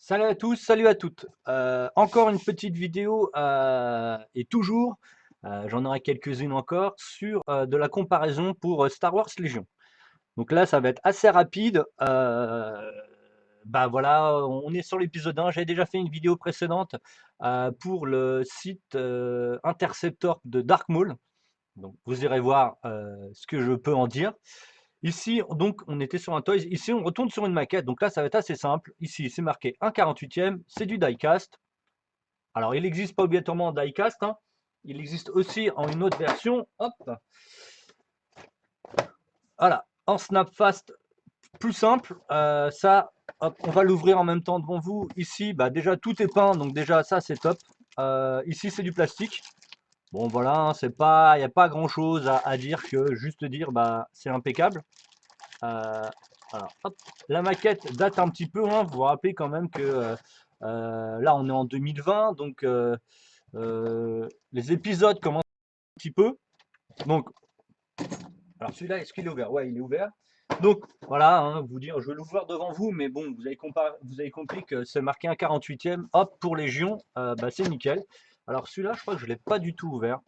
Salut à tous, salut à toutes. Encore une petite vidéo et toujours, j'en aurai quelques-unes encore sur de la comparaison pour Star Wars Légion. Donc là, ça va être assez rapide. Bah voilà, on est sur l'épisode 1. J'avais déjà fait une vidéo précédente pour le site Interceptor de Dark Maul. Donc vous irez voir ce que je peux en dire. Ici, donc, on était sur un Toys. Ici, on retourne sur une maquette. Donc là, ça va être assez simple. Ici, c'est marqué 1/48e. C'est du diecast. Alors, il n'existe pas obligatoirement en diecast, hein. Il existe aussi en une autre version. Hop. Voilà. En Snapfast, plus simple. Ça, hop, on va l'ouvrir en même temps devant vous. Ici, bah, déjà, tout est peint. Donc déjà, ça, c'est top. Ici, c'est du plastique. Bon, voilà, hein, c'est pas, il n'y a pas grand-chose à dire que juste dire, bah, c'est impeccable. Euh, alors, hop, la maquette date un petit peu, hein, vous vous rappelez quand même que là on est en 2020, donc les épisodes commencent un petit peu. Donc, alors celui-là, est-ce qu'il est ouvert? Ouais, il est ouvert. Donc voilà, hein, vous dire, je vais l'ouvrir devant vous, mais bon, vous avez compris que c'est marqué un 48e. Hop, pour Légion, bah, c'est nickel. Alors celui-là, je crois que je ne l'ai pas du tout ouvert.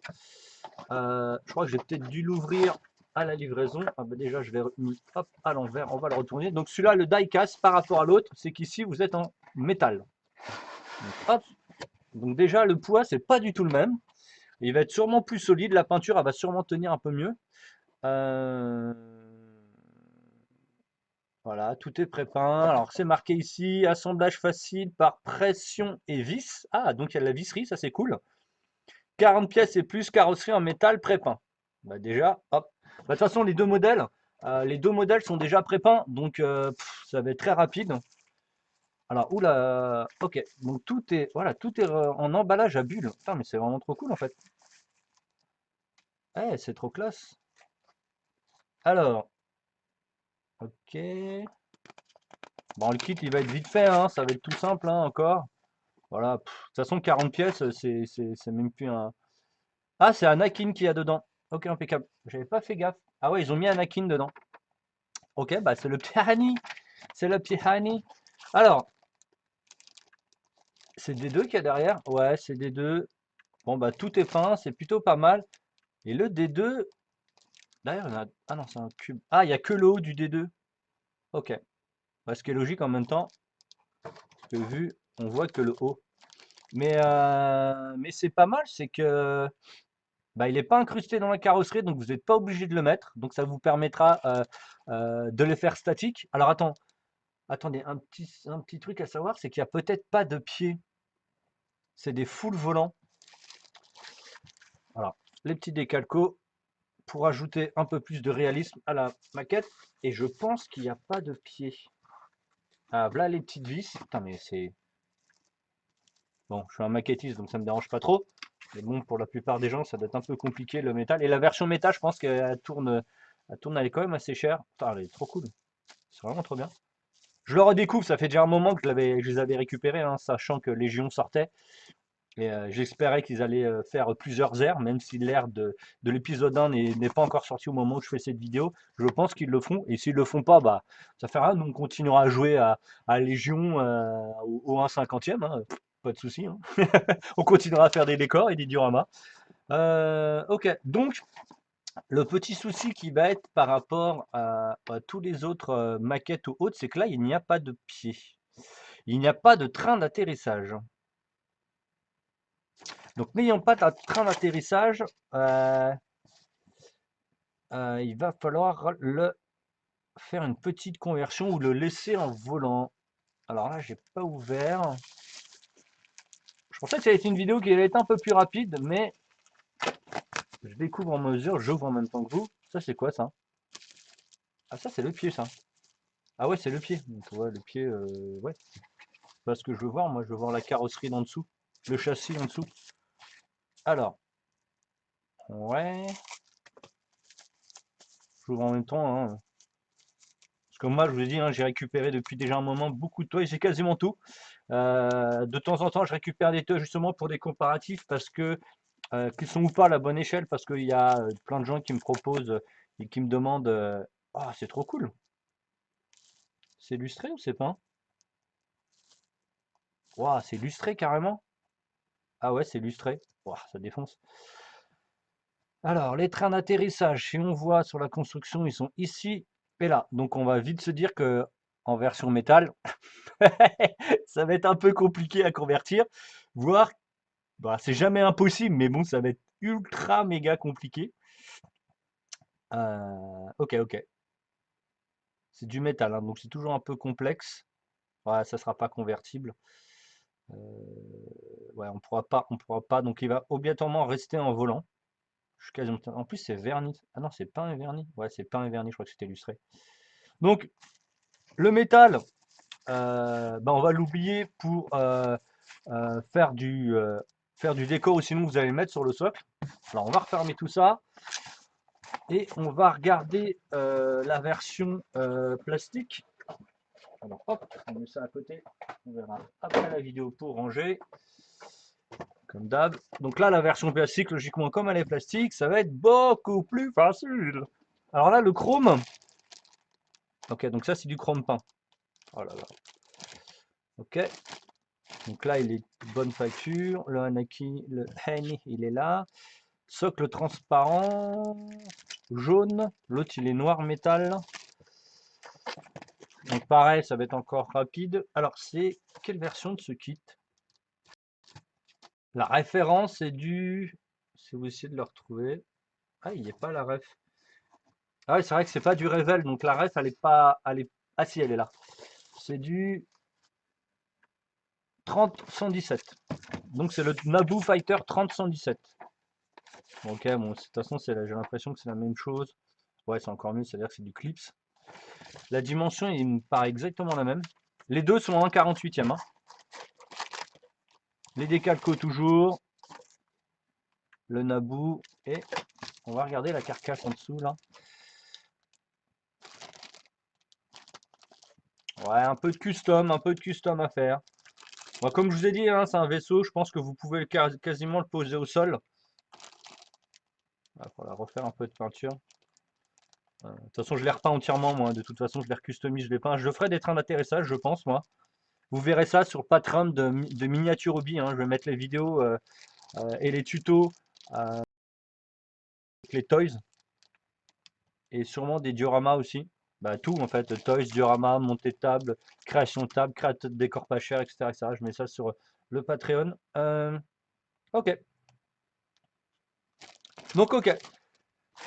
Je crois que j'ai peut-être dû l'ouvrir à la livraison. Ah bah déjà, je l'ai mis hop, à l'envers. On va le retourner. Donc celui-là, le die-cast par rapport à l'autre, c'est qu'ici, vous êtes en métal. Donc, hop. Donc déjà, le poids, c'est pas du tout le même. Il va être sûrement plus solide. La peinture, elle va sûrement tenir un peu mieux. Euh, Voilà, tout est prépeint. Alors, c'est marqué ici, assemblage facile par pression et vis. Ah, donc il y a de la visserie, ça c'est cool. 40 pièces et plus, carrosserie en métal prépeint. Bah déjà, hop. Bah, de toute façon, les deux modèles sont déjà prépeints, donc ça va être très rapide. Alors, oula, ok. Donc tout est, voilà, tout est en emballage à bulles. Putain, mais c'est vraiment trop cool en fait. Eh, c'est trop classe. Alors, ok. Bon, le kit, il va être vite fait, hein, ça va être tout simple, hein, encore. Voilà, de toute façon, 40 pièces, c'est même plus un. Ah, c'est Anakin qui y a dedans. Ok, impeccable. J'avais pas fait gaffe. Ah ouais, ils ont mis Anakin dedans. Ok, bah c'est le petit Hani. C'est le petit Hani. Alors, c'est des deux qu'il y a derrière. Ouais, c'est des deux. Bon, bah tout est peint, c'est plutôt pas mal. Et le D2, d'ailleurs, ah non, c'est un cube. Ah, il n'y a que le haut du D2. Ok. Bah, ce qui est logique en même temps, parce que vu, on voit que le haut. Mais c'est pas mal, c'est que bah, il n'est pas incrusté dans la carrosserie, donc vous n'êtes pas obligé de le mettre. Donc ça vous permettra de les faire statiques. Alors attendez, un petit truc à savoir, c'est qu'il n'y a peut-être pas de pied. C'est des full volants. Alors, les petits décalcos pour ajouter un peu plus de réalisme à la maquette. Et je pense qu'il n'y a pas de pied. Ah, voilà les petites vis. Putain, mais c'est. Bon, je suis un maquettiste, donc ça me dérange pas trop. Mais bon, pour la plupart des gens, ça doit être un peu compliqué le métal. Et la version métal, je pense elle tourne, elle est quand même assez chère. Putain, elle est trop cool. C'est vraiment trop bien. Je le redécouvre, ça fait déjà un moment que je les avais récupérés, hein, sachant que Légion sortait. Et j'espérais qu'ils allaient faire plusieurs airs, même si l'air de l'épisode 1 n'est pas encore sorti au moment où je fais cette vidéo. Je pense qu'ils le font. Et s'ils le font pas, bah, ça fait rien. Nous, on continuera à jouer à Légion au 1/50e, hein, pas de souci, hein. On continuera à faire des décors et des dioramas. Ok, donc le petit souci qui va être par rapport à tous les autres maquettes ou autres, c'est que là, il n'y a pas de pied. Il n'y a pas de train d'atterrissage. Donc, n'ayant pas de train d'atterrissage, euh, il va falloir le faire une petite conversion ou le laisser en volant. Alors là, j'ai pas ouvert. Je pensais que ça allait être une vidéo qui allait être un peu plus rapide, mais je découvre en mesure, j'ouvre en même temps que vous. Ça, c'est quoi ça? Ah, ça, c'est le pied, ça. Ah ouais, c'est le pied. Donc, ouais, le pied, ouais. C'est pas ce que je veux voir. Moi, je veux voir la carrosserie d'en dessous, le châssis en dessous. Alors, ouais, j'ouvre en même temps, hein. Parce que moi, je vous ai dit, hein, j'ai récupéré depuis déjà un moment beaucoup de toys, j'ai quasiment tout. De temps en temps, je récupère des toys justement pour des comparatifs parce que qu'ils sont ou pas à la bonne échelle, parce qu'il y a plein de gens qui me proposent et qui me demandent ah, c'est trop cool, c'est illustré ou c'est peint? Waouh, c'est lustré carrément? Ah ouais, c'est lustré. Waouh, ça défonce. Alors, les trains d'atterrissage, si on voit sur la construction, ils sont ici et là. Donc, on va vite se dire que en version métal, ça va être un peu compliqué à convertir. Voire, bah, c'est jamais impossible, mais bon, ça va être ultra méga compliqué. Ok, ok. C'est du métal, hein, donc c'est toujours un peu complexe. Ouais, ça sera pas convertible. Ouais, on pourra pas. Donc, il va obligatoirement rester en volant. Je suis quasiment. En plus, c'est verni. Ah non, c'est peint et verni. Ouais, c'est peint et verni. Je crois que c'était illustré. Donc, le métal, bah, on va l'oublier pour faire du décor ou sinon vous allez le mettre sur le socle. Alors, on va refermer tout ça et on va regarder la version plastique. Alors, hop, on met ça à côté. On verra après la vidéo pour ranger. Comme d'hab. Donc là, la version plastique, logiquement, comme elle est plastique, ça va être beaucoup plus facile. Alors là, le chrome. Ok, donc ça, c'est du chrome peint. Oh là là. Ok. Donc là, il est de bonne facture. Le Hanaki, le Hani, il est là. Socle transparent, jaune. L'autre, il est noir métal. Donc pareil, ça va être encore rapide. Alors, c'est quelle version de ce kit? La référence est du... Si vous essayez de le retrouver. Ah, il n'y a pas la ref. Ah oui, c'est vrai que c'est pas du Revel, donc la ref, elle est pas... Ah si, elle est là. C'est du 30-117. Donc c'est le Naboo Fighter 30-117. Ok, bon, de toute façon, j'ai l'impression que c'est la même chose. Ouais, c'est encore mieux, c'est-à-dire que c'est du clips. La dimension, il me paraît exactement la même. Les deux sont en 1/48e. Hein. Les décalcos toujours. Le Naboo. Et on va regarder la carcasse en dessous, là. Ouais, un peu de custom à faire. Bon, comme je vous ai dit, hein, c'est un vaisseau, je pense que vous pouvez quasiment le poser au sol. Il faudra refaire un peu de peinture. De toute façon, je l'ai repeint entièrement, moi. De toute façon, je l'ai customise, je l'ai peint. Je ferai des trains d'atterrissage, je pense, moi. Vous verrez ça sur Patreon de Miniature Hobby. Hein. Je vais mettre les vidéos et les tutos avec les toys. Et sûrement des dioramas aussi. Bah, tout en fait, toys, diorama, montée de table, création de décor pas cher, etc., etc. Je mets ça sur le Patreon. Ok. Donc ok.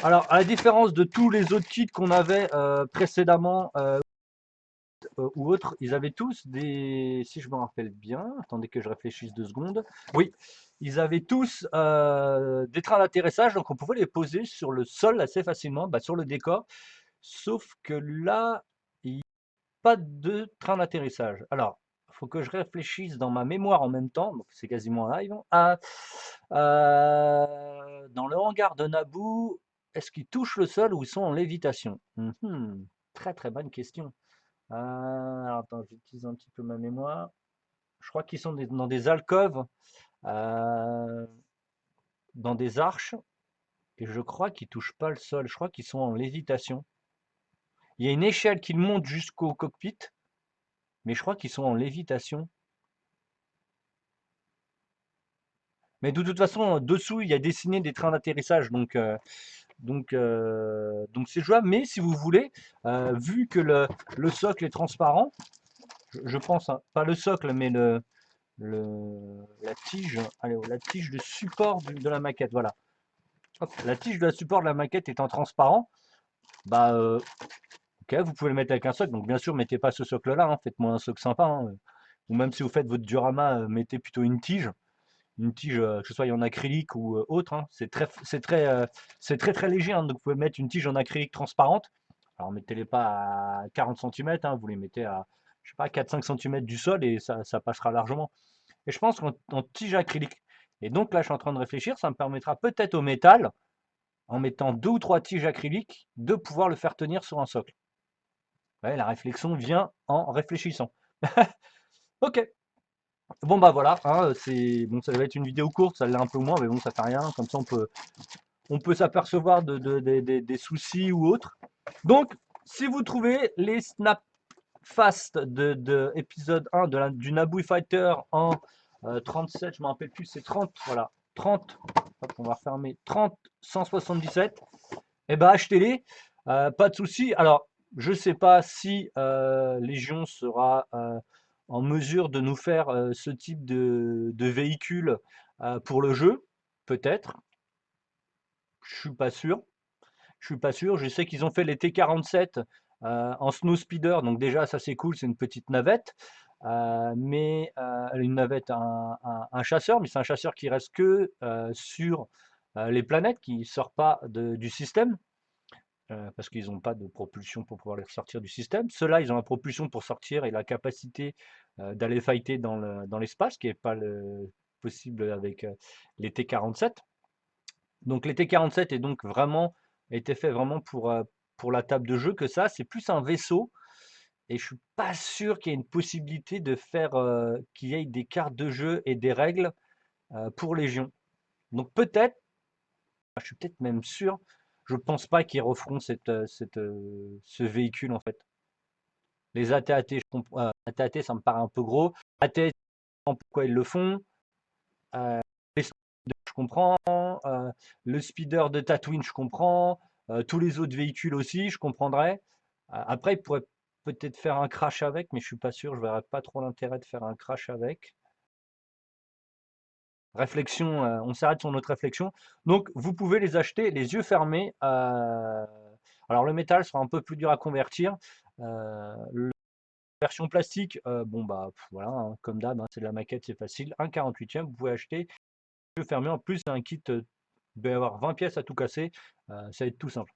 Alors, à la différence de tous les autres kits qu'on avait précédemment ou autres, ils avaient tous des... Si je me rappelle bien, attendez que je réfléchisse 2 secondes. Oui, ils avaient tous des trains d'atterrissage, donc on pouvait les poser sur le sol assez facilement, bah, sur le décor. Sauf que là, il n'y a pas de train d'atterrissage. Alors, il faut que je réfléchisse dans ma mémoire en même temps, donc c'est quasiment en live. Dans le hangar de Naboo, est-ce qu'ils touchent le sol ou ils sont en lévitation? Très très bonne question. Alors, attends, j'utilise un petit peu ma mémoire. Je crois qu'ils sont dans des alcôves, euh, dans des arches, et je crois qu'ils touchent pas le sol. Je crois qu'ils sont en lévitation. Il y a une échelle qui monte jusqu'au cockpit, mais je crois qu'ils sont en lévitation. Mais de toute façon, dessous, il y a dessiné des trains d'atterrissage, donc c'est jouable. Mais si vous voulez, vu que le socle est transparent, je pense, hein, pas le socle, mais la tige, allez, la tige de support de la maquette, voilà. Hop, la tige de la support de la maquette étant transparent, bah ok, vous pouvez le mettre avec un socle. Donc bien sûr, mettez pas ce socle-là, hein, faites-moi un socle sympa. Hein. Ou même si vous faites votre diorama, mettez plutôt une tige, que ce soit en acrylique ou autre. Hein. C'est très léger. Hein. Donc vous pouvez mettre une tige en acrylique transparente. Alors mettez-les pas à 40 cm, hein, vous les mettez à, je sais pas, 4-5 cm du sol et ça passera largement. Et je pense qu'en tige acrylique. Et donc là, je suis en train de réfléchir, ça me permettra peut-être au métal, en mettant 2 ou 3 tiges acryliques, de pouvoir le faire tenir sur un socle. Ouais, la réflexion vient en réfléchissant. Ok. Bon bah voilà, hein, bon, ça va être une vidéo courte, ça l'est un peu moins, mais bon, ça fait rien. Comme ça, on peut s'apercevoir des soucis ou autres. Donc, si vous trouvez les snaps face de épisode 1 du Naboo Fighter en 37, je me rappelle plus, c'est 30, voilà, 30, hop, on va refermer, 30 177, et ben achetez-les, pas de souci. Alors, je sais pas si Légion sera en mesure de nous faire ce type de véhicule pour le jeu, peut-être, je suis pas sûr. Je suis pas sûr. Je sais qu'ils ont fait les T47 en snow speeder, donc déjà ça c'est cool, c'est une petite navette. Mais une navette, un chasseur, mais c'est un chasseur qui reste que sur les planètes, qui ne sort pas du système, parce qu'ils n'ont pas de propulsion pour pouvoir les sortir du système. Ceux-là, ils ont la propulsion pour sortir et la capacité d'aller fighter dans l'espace, qui n'est pas possible avec les T47. Donc les T47 est donc vraiment été fait vraiment pour la table de jeu que ça. C'est plus un vaisseau et je suis pas sûr qu'il y ait une possibilité de faire qu'il y ait des cartes de jeu et des règles pour Légion. Donc peut-être, je suis peut-être même sûr, je pense pas qu'ils referont ce véhicule en fait. Les AT-AT, AT-AT, ça me paraît un peu gros. AT, je comprends pourquoi ils le font. Les speeders, je comprends. Le speeder de Tatooine, je comprends. Tous les autres véhicules aussi, je comprendrais. Après, ils pourraient peut-être faire un crash avec, mais je suis pas sûr. Je verrais pas trop l'intérêt de faire un crash avec. Réflexion, on s'arrête sur notre réflexion. Donc, vous pouvez les acheter les yeux fermés. Alors, le métal sera un peu plus dur à convertir. La version plastique, bon, bah voilà, hein, comme d'hab, hein, c'est de la maquette, c'est facile. Un 48e, vous pouvez acheter les yeux fermés. En plus, c'est un kit, il doit y avoir 20 pièces à tout casser. Ça va être tout simple.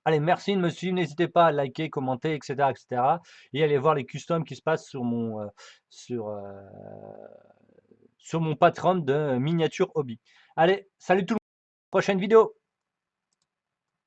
Allez, merci de me suivre. N'hésitez pas à liker, commenter, etc., etc. Et allez voir les customs qui se passent sur, euh, sur mon Patreon de miniature hobby. Allez, salut tout le monde, prochaine vidéo.